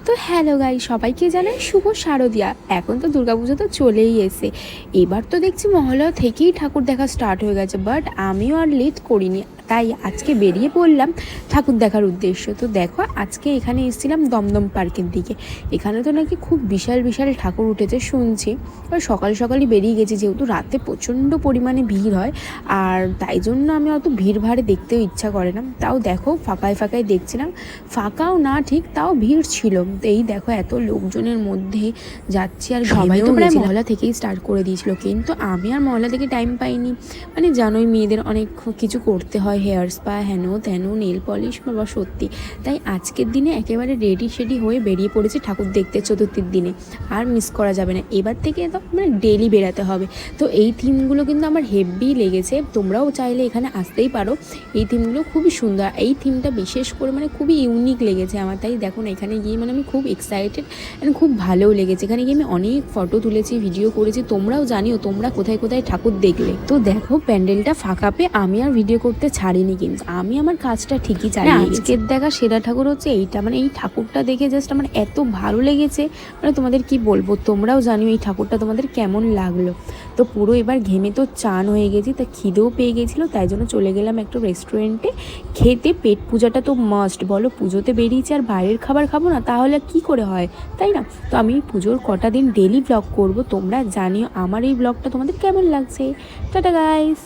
তো hello guys, সবাইকে জানাই শুভ শারদিয়া। এখন তো দুর্গাপুজো তো চলেই এসে, এবার তো দেখছি মহালয়া থেকেই ঠাকুর দেখা স্টার্ট হয়ে গেছে। বাট আমিও আর লেট করিনি, তাই আজকে বেরিয়ে পড়লাম ঠাকুর দেখার উদ্দেশ্য। তো দেখো, আজকে এখানে এসেছিলাম দমদম পার্কের দিকে। এখানে তো নাকি খুব বিশাল বিশাল ঠাকুর উঠেছে শুনছি। আর সকাল সকালই বেরিয়ে গেছি, যেহেতু রাতে প্রচণ্ড পরিমাণে ভিড় হয়, আর তাই জন্য আমি অত ভিড় ভাড়ে দেখতেও ইচ্ছা করে না। তাও দেখো, ফাঁকায় ফাঁকায় দেখছিলাম, ফাঁকাও না ঠিক, তাও ভিড় ছিল। তো এই দেখো, এত লোকজনের মধ্যে যাচ্ছি, আর সবাই তো প্রায় মহলা থেকেই স্টার্ট করে দিয়েছিল, কিন্তু আমি আর মহলা থেকে টাইম পাইনি। মানে জানোই, মেয়েদের অনেক কিছু করতে হয়, হেয়ার স্পা, হেন তেন, নেল পলিশ, বাবা সত্যি। তাই আজকের দিনে একেবারে রেডি শেডি হয়ে বেরিয়ে পড়েছি ঠাকুর দেখতে, চতুর্থীর দিনে। আর মিস করা যাবে না, এবার থেকে তো মানে ডেলি বেরাতে হবে। তো এই থিমগুলো কিন্তু আমার হেভি লেগেছে, তোমরাও চাইলে এখানে আসতেই পারো। এই থিমগুলো খুবই সুন্দর, এই থিমটা বিশেষ করে মানে খুবই ইউনিক লেগেছে আমার। তাই দেখো না, এখানে গিয়ে মানে আমি খুব এক্সাইটেড অ্যান্ড খুব ভালোও লেগেছে। এখানে গিয়ে আমি অনেক ফটো তুলেছি, ভিডিও করেছি। তোমরাও জানিও তোমরা কোথায় কোথায় ঠাকুর দেখলে। তো দেখো, প্যান্ডেলটা ফাঁকা পেয়ে আমি আর ভিডিও করতে ছাড়িনি, কিন্তু আমি আমার কাজটা ঠিকই চালিয়ে গেছি। আজকের দেখা সেরা ঠাকুর হচ্ছে এইটা। মানে এই ঠাকুরটা দেখে জাস্ট আমার এত ভালো লেগেছে, মানে তোমাদের কি বলবো। তোমরাও জানিও এই ঠাকুরটা তোমাদের কেমন লাগলো। তো পুরো এবার ঘেমে তো চান হয়ে গেছি, তা খিদেও পেয়ে গেছিলো, তাই জন্য চলে গেলাম একটা রেস্টুরেন্টে খেতে। পেট পূজাটা তো মাস্ট, বলো পুজোতে বেরিয়েছি আর বাইরের খাবার খাবো না, তাহলে কি করে হয়, তাই না? তো আমি পুজোর কটা দিন ডেলি ব্লগ করব, তোমরা জানিও আমার এই ব্লগটা তোমাদের কেমন লাগছে। Tata guys.